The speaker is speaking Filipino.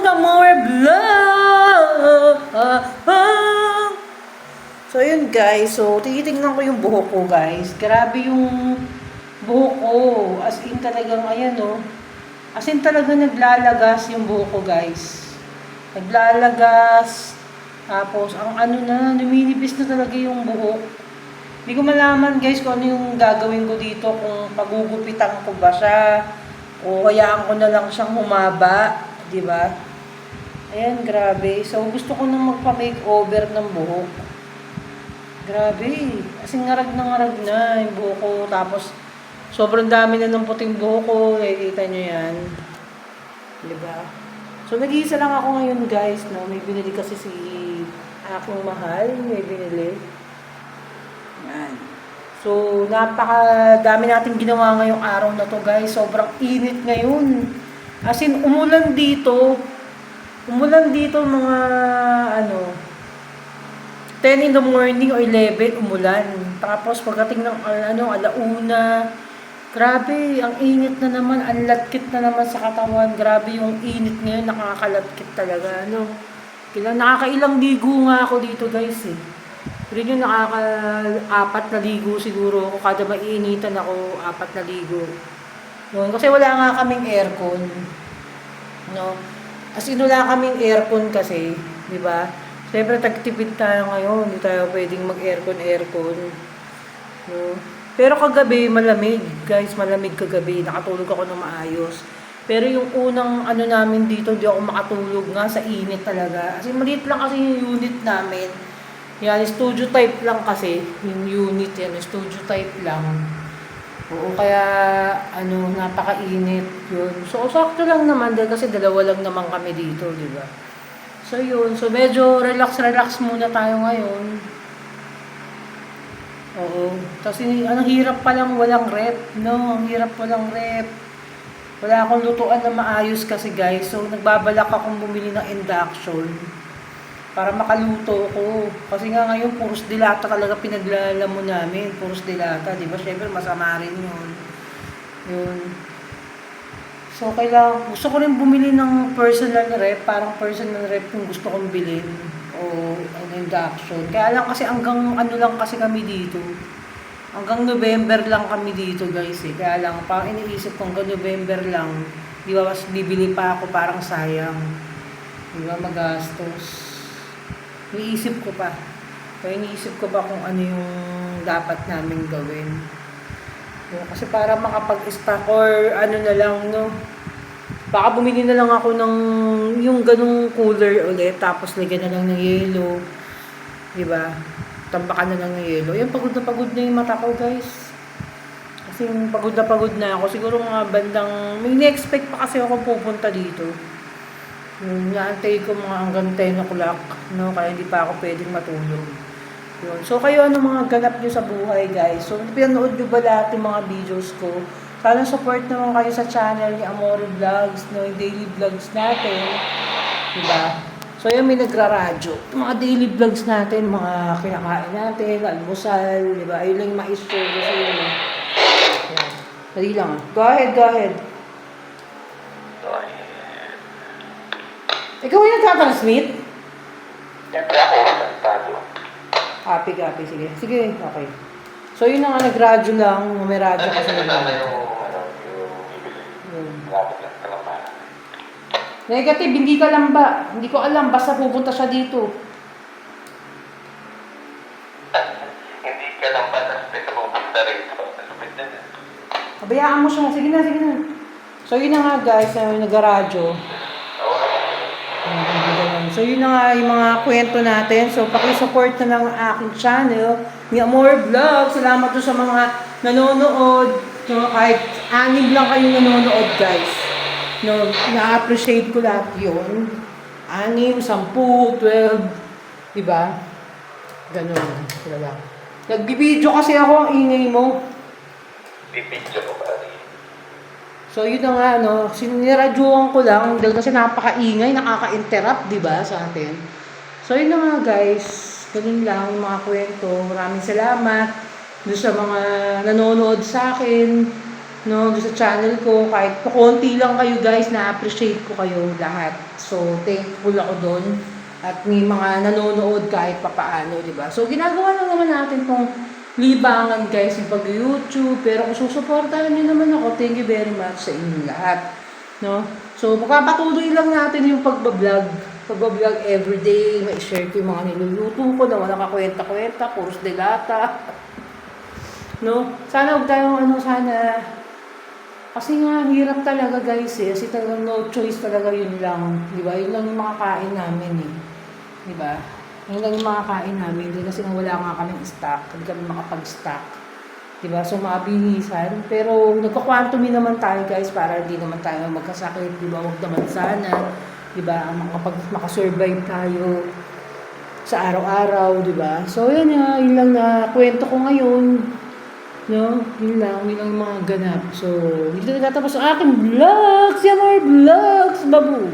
na more vlog. So yun guys, so titingnan ko yung buhok ko guys. Grabe yung buhok ko. As in talagang ayan oh. As in talagang naglalagas yung buhok ko guys. Naglalagas. Tapos ang ano na, numinipis na talaga yung buhok. Hindi ko malaman guys kung ano yung gagawin ko dito. Kung pagugupitan ko ba siya. O hayaan ko na lang siyang humaba. Diba? Ayan, grabe. So gusto ko nang magpa-makeover ng buhok. Grabe. Kasi ngarag na yung buhok ko. Tapos, sobrang dami na ng puting buhok ko. Nakikita nyo yan. Diba? So, nag-iisa lang ako ngayon, guys. No? May binili kasi si aking mahal. May binili. Yan. So, napakadami natin ginawa ngayong araw na to, guys. Sobrang init ngayon. As in, umulan dito. Umulan dito mga, 10 in the morning o 11, umulan. Tapos pagdating ng alauna, grabe, ang init na naman, ang latkit na naman sa katawan. Grabe yung init ngayon, nakakalatkit talaga, nakakailang ligo nga ako dito guys eh. Pero yun, nakaka-4 na ligo siguro ako. Kada maiinitan ako, 4 na ligo. Yun, kasi wala nga kaming aircon. No? As in, wala kaming aircon kasi, di ba? Siyempre, tagtipid tayo ngayon. Hindi tayo pwedeng mag-aircon. No? Pero kagabi, malamig. Guys, malamig kagabi. Nakatulog ako ng maayos. Pero yung unang namin dito, hindi ako makatulog nga sa init talaga. Kasi maliit lang kasi yung unit namin. Yan, studio type lang kasi. Yung unit yan, studio type lang. Oo, kaya, napakainit yun. So, sakto lang naman dahil kasi dalawa lang naman kami dito, di ba? So yun, so medyo relax muna tayo ngayon. Oo. Tapos ang hirap palang walang rep, no? Ang hirap walang rep. Wala akong lutuan na maayos kasi guys. So nagbabalak akong bumili ng induction para makaluto ko. Kasi nga ngayon puros dilata talaga pinaglalamon namin. Puros dilata, di ba? Syempre masama rin yun. Yun. So, gusto ko rin bumili ng personal rep, parang personal rep yung gusto kong bilhin, o induction. Kaya lang kasi hanggang lang kasi kami dito. Hanggang November lang kami dito guys eh. Kaya lang, parang iniisip ko hanggang November lang, di ba mas bibili pa ako, parang sayang. Di ba, magastos. Iniisip ko pa. Kaya iniisip ko pa kung ano yung dapat namin gawin. Kasi para makapag-stock or na lang, no? Baka bumili na lang ako ng yung ganung cooler ulit, tapos lagyan na lang ng yelo. Diba? Tambakan na lang ng yelo. Yan, pagod na yung mata ko, guys. Kasi pagod na ako. Siguro mga bandang, may na-expect pa kasi ako pupunta dito. Yung naantay ko mga hanggang 10 o'clock, no? Kaya hindi pa ako pwedeng matulog. Yun. So, kayo ano mga ganap nyo sa buhay, guys? So, pinanood nyo ba lahat yung mga videos ko? Sana support naman kayo sa channel ni Amore Vlogs, no? Yung daily vlogs natin. Diba? So, yun, may nagraradyo. Yung mga daily vlogs natin, mga kinakain natin, almusal, diba? Ayun lang yung ma-share ko sa inyo. Yan. Dali lang, ah. Go ahead. Ikaw yung nagtatransmit? Siyempre ako, nagtago. Copy. Sige, okay. So, yun na nga, nag-radyo lang. May radyo kasi nag-radyo. Negative, hindi ka lang ba? Hindi ko alam, basta pupunta siya dito. Hindi ka lang ba, tapos pupunta rito. Kabayaan mo siya. Sige na. So, yun na nga, guys, nag-radyo. So, yun na nga yung mga kwento natin. So, pakisupport na lang ang aking channel ni Amore Vlog. Salamat doon sa mga nanonood. So, kahit 6 lang kayong nanonood, guys. No, na-appreciate ko lahat yun. 6, 10, 12. Diba? Ganun. Wala. Nagbibideo kasi ako, ang ingay mo. Bibidyo ko ba rin? So, yun na nga, siniradyoan ko lang dahil kasi napaka-ingay, nakaka-interrupt, di ba, sa atin. So, yun na nga, guys. Ganun lang yung mga kwento. Maraming salamat doon sa mga nanonood sa akin. no, doon sa channel ko, kahit pa konti lang kayo guys, na-appreciate ko kayo lahat. So, thankful ako doon. At may mga nanonood kahit pa paano, di ba? So, ginagawa lang naman natin tong libangan guys, yung pag-YouTube. Pero kung susuportahan niyo naman ako, thank you very much sa inyo lahat. No? So, magpapatuloy lang natin yung pagbablog. Pagbablog everyday, ma-share ko yung mga niluluto ko na walang kakwenta-kwenta, puros delata. No? Sana huwag tayong sana. Kasi nga, hirap talaga guys eh. Kasi talagang no choice talaga yun lang. Di ba? Yun lang yung makakain namin eh. Di ba? Yun lang yung makakain namin. Kasi nga wala nga kaming stock. Hindi kami makapag-stock. Di ba? So, mabilisan. Pero, nagka-quantum naman tayo guys para hindi naman tayo magkasakit. Di ba? Huwag naman sana. Di ba? Makasurvive tayo sa araw-araw. Di ba? So, yun nga. Yun lang na kwento ko ngayon. No? Yun lang yung mga ganap. So, dito nagtatapos ang aking vlogs. Yan mga vlogs, babu!